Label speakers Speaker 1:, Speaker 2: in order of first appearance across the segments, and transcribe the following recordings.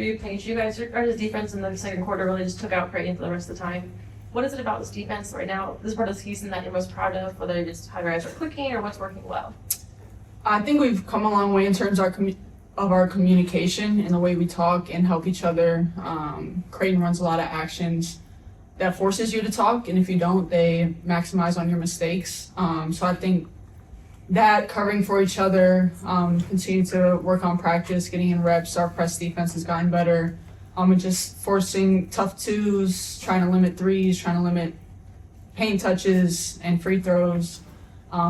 Speaker 1: For you, Paige, you guys, your defense in the second quarter really just took out Creighton for the rest of the time. What is it about this defense right now, this part of the season, that you're most proud of, whether you just how you guys are clicking or what's working well?
Speaker 2: I think we've come a long way in terms of our communication and the way we talk and help each other. Creighton runs a lot of actions that forces you to talk, and if you don't, they maximize on your mistakes. So I think that covering for each other, continue to work on practice, getting in reps, our press defense has gotten better. And just forcing tough twos, trying to limit threes, trying to limit paint touches and free throws.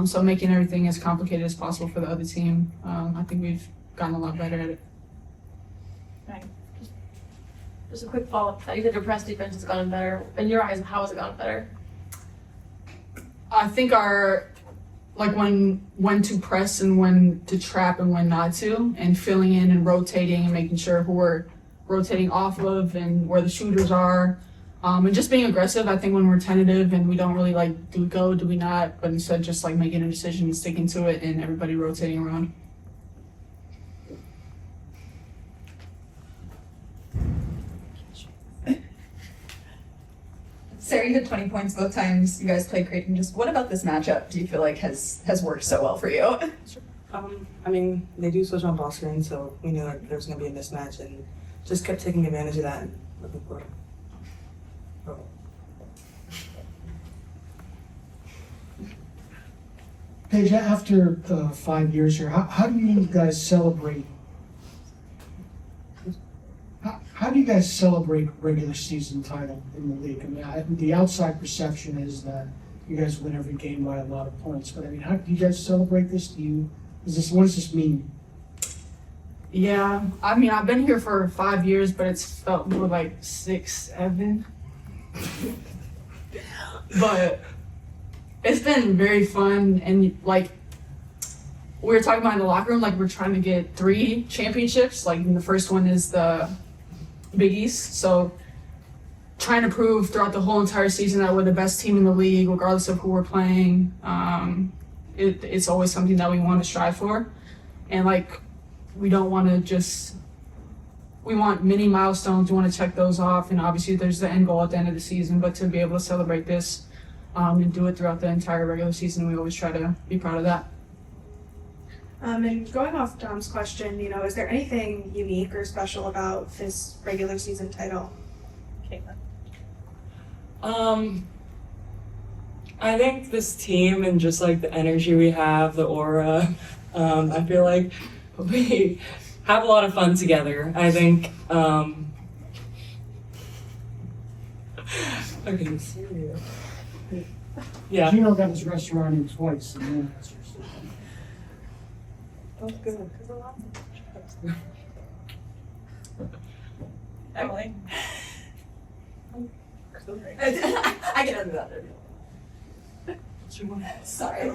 Speaker 2: So making everything as complicated as possible for the other team. I think we've gotten a lot better at it.
Speaker 1: Right. Just a quick follow-up. You said your press defense has gotten better. In your eyes, how has it gotten better?
Speaker 2: I think when to press and when to trap and when not to, and filling in and rotating and making sure who we're rotating off of and where the shooters are. And just being aggressive. I think when we're tentative and we don't really do we go, do we not, but instead just making a decision and sticking to it and everybody rotating around.
Speaker 3: Sarah, you had 20 points both times you guys played Creighton. Just what about this matchup do you feel like has worked so well for you?
Speaker 4: I mean, they do switch on ball screen, so we knew that there was going to be a mismatch and just kept taking advantage of that and looking for it. Oh.
Speaker 5: Paige, after 5 years here, how do you guys celebrate? How do you guys celebrate regular season title in the league? I mean, the outside perception is that you guys win every game by a lot of points, but I mean, how do you guys celebrate this? What does this mean?
Speaker 2: Yeah, I mean, I've been here for 5 years, but it's felt more like 6, 7. But it's been very fun, and we were talking about in the locker room, we're trying to get 3 championships. And the first one is the Big East, so trying to prove throughout the whole entire season that we're the best team in the league, regardless of who we're playing. It's always something that we want to strive for, and we don't want to we want many milestones. We want to check those off, and obviously there's the end goal at the end of the season, but to be able to celebrate this and do it throughout the entire regular season, we always try to be proud of that.
Speaker 6: And going off Dom's question, is there anything unique or special about this regular season title? Kaitlyn.
Speaker 4: I think this team and just the energy we have, the aura, I feel like we have a lot of fun together. I think, okay, serious. Yeah.
Speaker 5: Gino got his restaurant in twice in Manchester.
Speaker 4: That's good.
Speaker 3: Emily. I get under that. Sorry.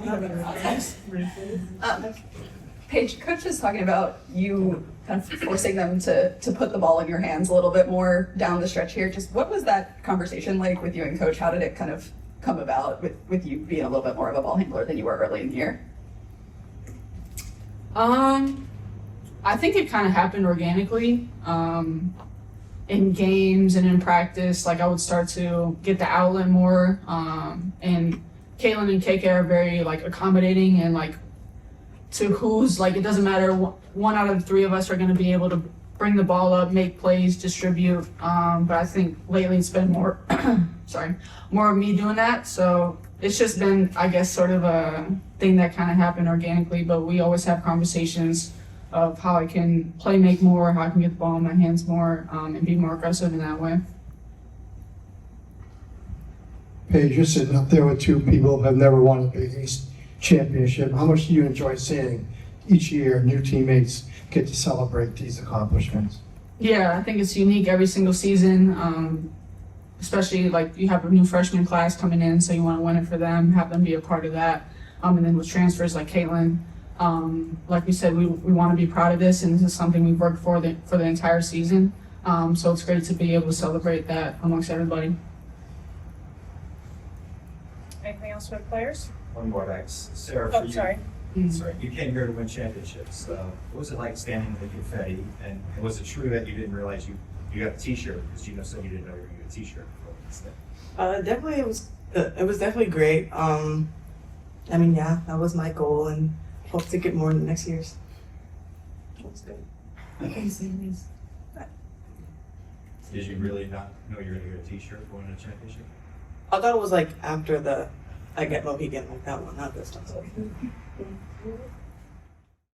Speaker 3: Paige, Coach was talking about you kind of forcing them to put the ball in your hands a little bit more down the stretch here. Just what was that conversation like with you and Coach? How did it kind of come about with you being a little bit more of a ball handler than you were early in the year?
Speaker 2: I think it kind of happened organically. In games and in practice, I would start to get the outlet more. And Kaitlyn and KK are very accommodating and to who's it doesn't matter. One out of the 3 of us are going to be able to bring the ball up, make plays, distribute. But I think lately it's been more, more of me doing that. So it's just been, I guess, sort of a thing that kind of happened organically. But we always have conversations of how I can make more, how I can get the ball in my hands more, and be more aggressive in that way.
Speaker 5: Paige, you're sitting up there with 2 people who have never won a Big East championship. How much do you enjoy seeing each year new teammates get to celebrate these accomplishments?
Speaker 2: Yeah, I think it's unique every single season, especially you have a new freshman class coming in, so you want to win it for them, have them be a part of that. And then with transfers like Kaitlyn, like we said, we want to be proud of this, and this is something we've worked for the entire season. So it's great to be able to celebrate that amongst everybody.
Speaker 6: Anything else for the players?
Speaker 7: One more, thanks. Sarah, for you.
Speaker 6: Sorry.
Speaker 7: Sorry, you came here to win championships. What was it like standing in the confetti? And was it true that you didn't realize you got the T-shirt because Gino said you didn't know you were going to get a T-shirt before this thing?
Speaker 8: Definitely, it was definitely great. I mean, yeah, that was my goal, and hope to get more in the next years. That was good.
Speaker 7: Did you really not know you were going to get a T-shirt for winning a championship?
Speaker 8: I thought it was like after I get Mohegan, like that one, not this one. So.